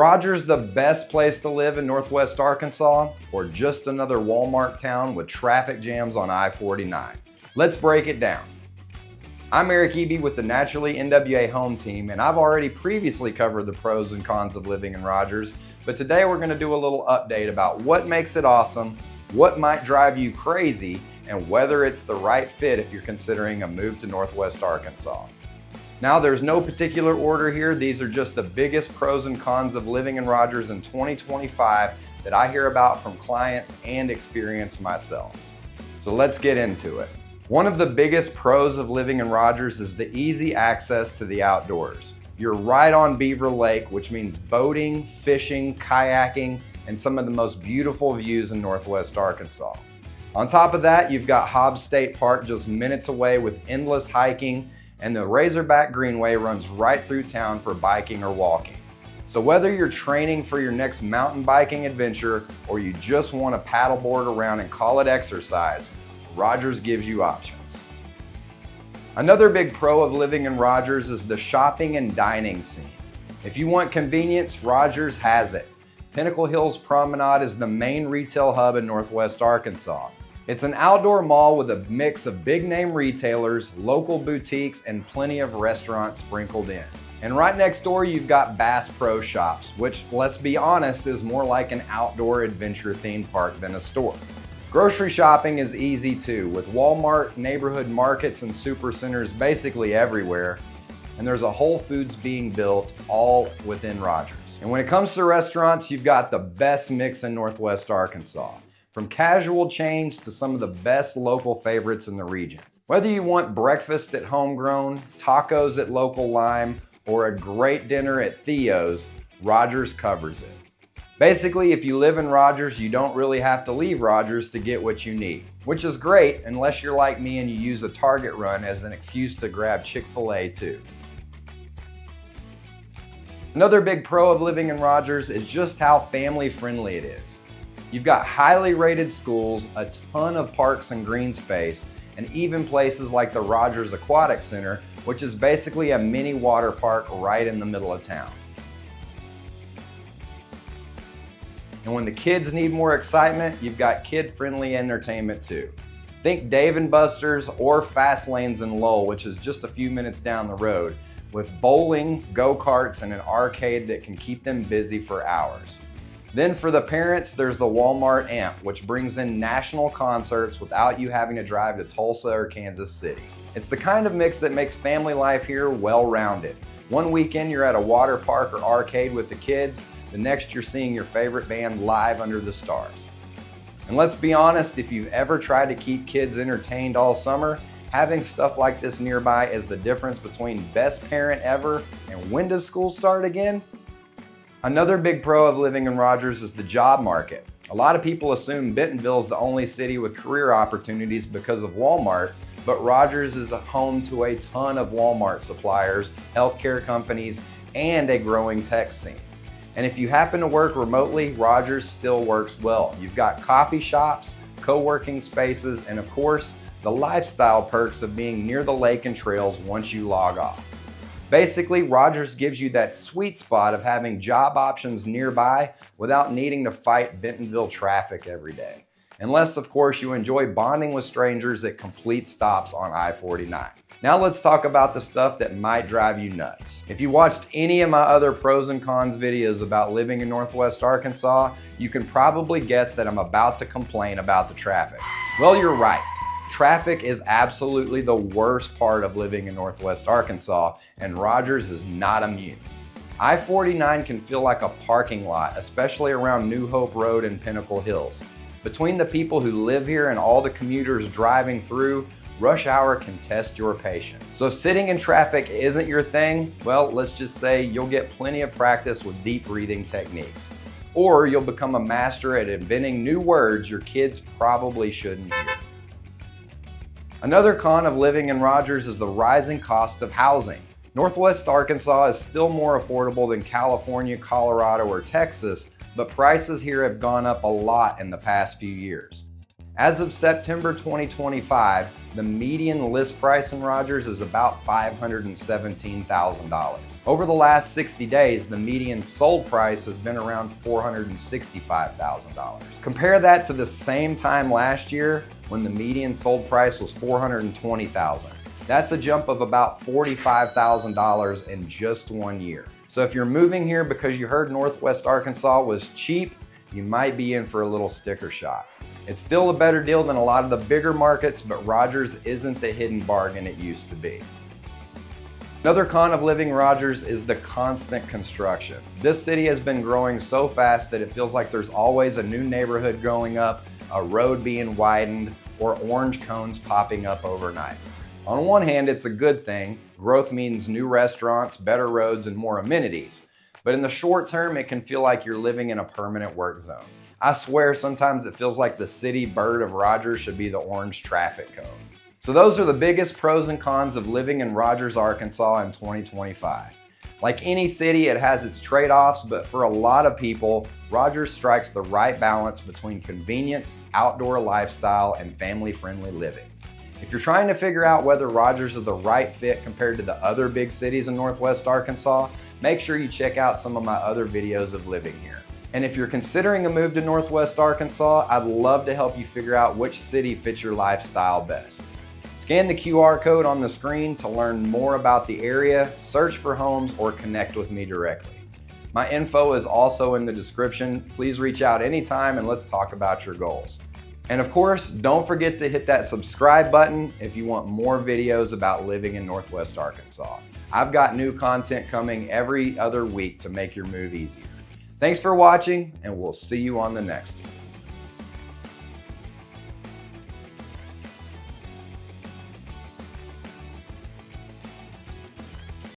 Rogers the best place to live in Northwest Arkansas, or just another Walmart town with traffic jams on I-49? Let's break it down. I'm Eric Eby with the Naturally NWA Home Team, and I've already previously covered the pros and cons of living in Rogers, but today we're going to do a little update about what makes it awesome, what might drive you crazy, and whether it's the right fit if you're considering a move to Northwest Arkansas. Now, there's no particular order here. These are just the biggest pros and cons of living in Rogers in 2025 that I hear about from clients and experience myself. So let's get into it. One of the biggest pros of living in Rogers is the easy access to the outdoors. You're right on Beaver Lake, which means boating, fishing, kayaking, and some of the most beautiful views in Northwest Arkansas. On top of that, you've got Hobbs State Park just minutes away with endless hiking, and the Razorback Greenway runs right through town for biking or walking. So whether you're training for your next mountain biking adventure or you just want to paddleboard around and call it exercise, Rogers gives you options. Another big pro of living in Rogers is the shopping and dining scene. If you want convenience, Rogers has it. Pinnacle Hills Promenade is the main retail hub in Northwest Arkansas. It's an outdoor mall with a mix of big name retailers, local boutiques, and plenty of restaurants sprinkled in. And right next door, you've got Bass Pro Shops, which, let's be honest, is more like an outdoor adventure theme park than a store. Grocery shopping is easy too, with Walmart, neighborhood markets, and supercenters basically everywhere. And there's a Whole Foods being built all within Rogers. And when it comes to restaurants, you've got the best mix in Northwest Arkansas. From casual chains to some of the best local favorites in the region. Whether you want breakfast at Homegrown, tacos at Local Lime, or a great dinner at Theo's, Rogers covers it. Basically, if you live in Rogers, you don't really have to leave Rogers to get what you need, which is great unless you're like me and you use a Target run as an excuse to grab Chick-fil-A too. Another big pro of living in Rogers is just how family friendly it is. You've got highly rated schools, a ton of parks and green space, and even places like the Rogers Aquatic Center, which is basically a mini water park right in the middle of town. And when the kids need more excitement, you've got kid-friendly entertainment too. Think Dave & Buster's or Fast Lanes in Lowell, which is just a few minutes down the road, with bowling, go-karts, and an arcade that can keep them busy for hours. Then for the parents, there's the Walmart Amp, which brings in national concerts without you having to drive to Tulsa or Kansas City. It's the kind of mix that makes family life here well-rounded. One weekend you're at a water park or arcade with the kids, the next you're seeing your favorite band live under the stars. And let's be honest, if you've ever tried to keep kids entertained all summer, having stuff like this nearby is the difference between best parent ever and when does school start again? Another big pro of living in Rogers is the job market. A lot of people assume Bentonville is the only city with career opportunities because of Walmart, but Rogers is a home to a ton of Walmart suppliers, healthcare companies, and a growing tech scene. And if you happen to work remotely, Rogers still works well. You've got coffee shops, co-working spaces, and of course, the lifestyle perks of being near the lake and trails once you log off. Basically, Rogers gives you that sweet spot of having job options nearby without needing to fight Bentonville traffic every day. Unless, of course, you enjoy bonding with strangers at complete stops on I-49. Now let's talk about the stuff that might drive you nuts. If you watched any of my other pros and cons videos about living in Northwest Arkansas, you can probably guess that I'm about to complain about the traffic. Well, you're right. Traffic is absolutely the worst part of living in Northwest Arkansas, and Rogers is not immune. I-49 can feel like a parking lot, especially around New Hope Road and Pinnacle Hills. Between the people who live here and all the commuters driving through, rush hour can test your patience. So if sitting in traffic isn't your thing, well, let's just say you'll get plenty of practice with deep breathing techniques. Or you'll become a master at inventing new words your kids probably shouldn't hear. Another con of living in Rogers is the rising cost of housing. Northwest Arkansas is still more affordable than California, Colorado, or Texas, but prices here have gone up a lot in the past few years. As of September 2025, the median list price in Rogers is about $517,000. Over the last 60 days, the median sold price has been around $465,000. Compare that to the same time last year when the median sold price was $420,000. That's a jump of about $45,000 in just 1 year. So if you're moving here because you heard Northwest Arkansas was cheap, you might be in for a little sticker shock. It's still a better deal than a lot of the bigger markets, but Rogers isn't the hidden bargain it used to be. Another con of living in Rogers is the constant construction. This city has been growing so fast that it feels like there's always a new neighborhood growing up, a road being widened, or orange cones popping up overnight. On one hand, it's a good thing. Growth means new restaurants, better roads, and more amenities. But in the short term, it can feel like you're living in a permanent work zone. I swear sometimes it feels like the city bird of Rogers should be the orange traffic cone. So those are the biggest pros and cons of living in Rogers, Arkansas in 2025. Like any city, it has its trade-offs, but for a lot of people, Rogers strikes the right balance between convenience, outdoor lifestyle, and family-friendly living. If you're trying to figure out whether Rogers is the right fit compared to the other big cities in Northwest Arkansas, make sure you check out some of my other videos of living here. And if you're considering a move to Northwest Arkansas, I'd love to help you figure out which city fits your lifestyle best. Scan the QR code on the screen to learn more about the area, search for homes, or connect with me directly. My info is also in the description. Please reach out anytime and let's talk about your goals. And of course, don't forget to hit that subscribe button if you want more videos about living in Northwest Arkansas. I've got new content coming every other week to make your move easier. Thanks for watching, and we'll see you on the next one.